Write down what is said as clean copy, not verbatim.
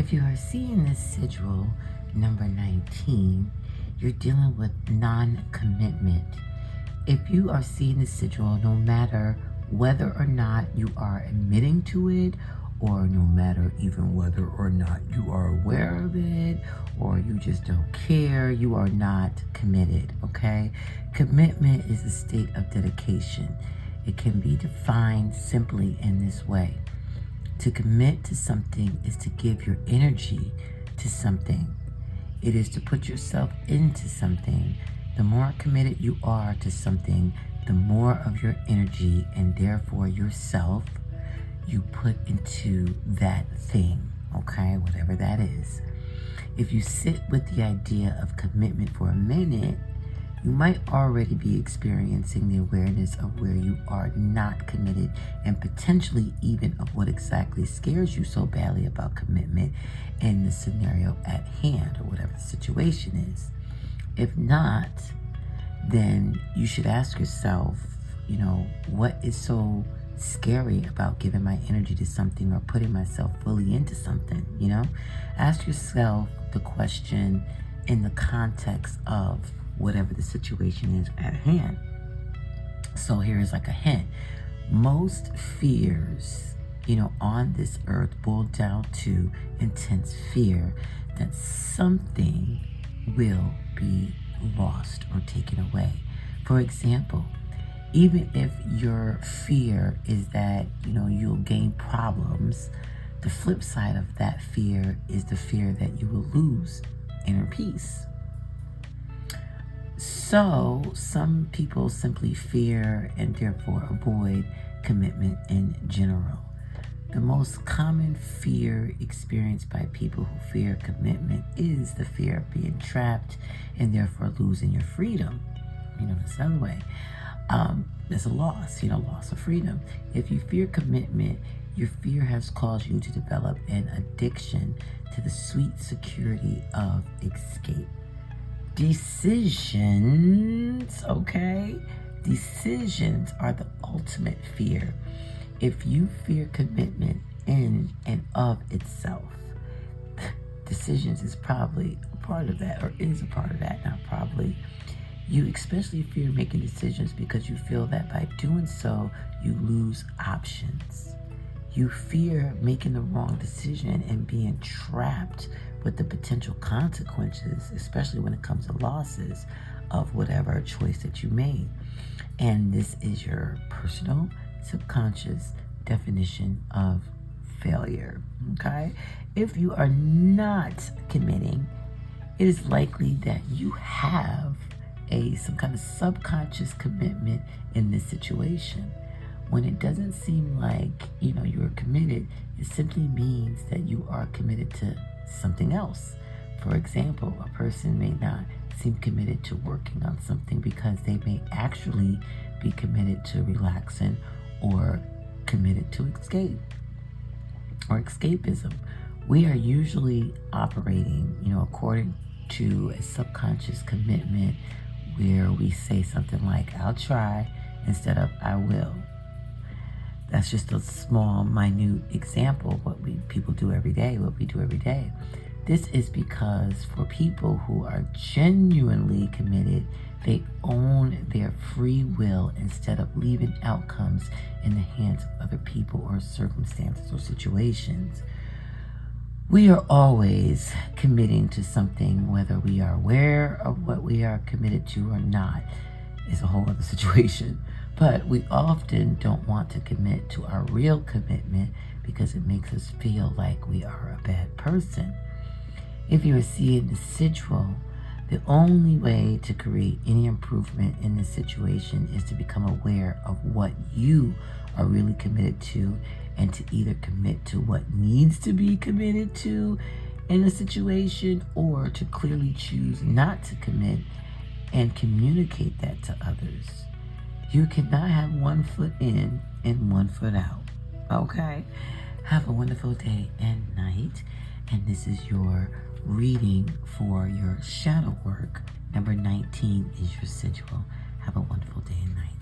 If you are seeing this sigil, number 19, you're dealing with non-commitment. If you are seeing this sigil, no matter whether or not you are admitting to it, or no matter even whether or not you are aware of it, or you just don't care, you are not committed, okay? Commitment is a state of dedication. It can be defined simply in this way. To commit to something is to give your energy to something. It is to put yourself into something. The more committed you are to something, the more of your energy and therefore yourself you put into that thing, okay? Whatever that is. If you sit with the idea of commitment for a minute, you might already be experiencing the awareness of where you are not committed and potentially even of what exactly scares you so badly about commitment in the scenario at hand or whatever the situation is. If not, then you should ask yourself, what is so scary about giving my energy to something or putting myself fully into something, Ask yourself the question in the context of whatever the situation is at hand. So here's like a hint. Most fears, on this earth boil down to intense fear that something will be lost or taken away. For example, even if your fear is that, you'll gain problems, the flip side of that fear is the fear that you will lose inner peace. So some people simply fear and therefore avoid commitment in general. The most common fear experienced by people who fear commitment is the fear of being trapped and therefore losing your freedom. That's another way. There's a loss, loss of freedom. If you fear commitment, your fear has caused you to develop an addiction to the sweet security of escape. Decisions, okay? Decisions are the ultimate fear. If you fear commitment in and of itself, decisions is probably a part of that, or is a part of that, not probably. You especially fear making decisions because you feel that by doing so, you lose options. You fear making the wrong decision and being trapped with the potential consequences, especially when it comes to losses of whatever choice that you made. And this is your personal, subconscious definition of failure, okay? If you are not committing, it is likely that you have some kind of subconscious commitment in this situation. When it doesn't seem like, you're committed, it simply means that you are committed to something else. For example, a person may not seem committed to working on something because they may actually be committed to relaxing or committed to escape or escapism. We are usually operating, according to a subconscious commitment where we say something like, I'll try instead of I will. That's just a small, minute example of what people do every day, what we do every day. This is because for people who are genuinely committed, they own their free will instead of leaving outcomes in the hands of other people or circumstances or situations. We are always committing to something, whether we are aware of what we are committed to or not, is a whole other situation. But we often don't want to commit to our real commitment because it makes us feel like we are a bad person. If you are seeing the sigil, the only way to create any improvement in this situation is to become aware of what you are really committed to and to either commit to what needs to be committed to in a situation or to clearly choose not to commit and communicate that to others. You cannot have one foot in and one foot out, okay? Have a wonderful day and night. And this is your reading for your shadow work. Number 19 is your sigil. Have a wonderful day and night.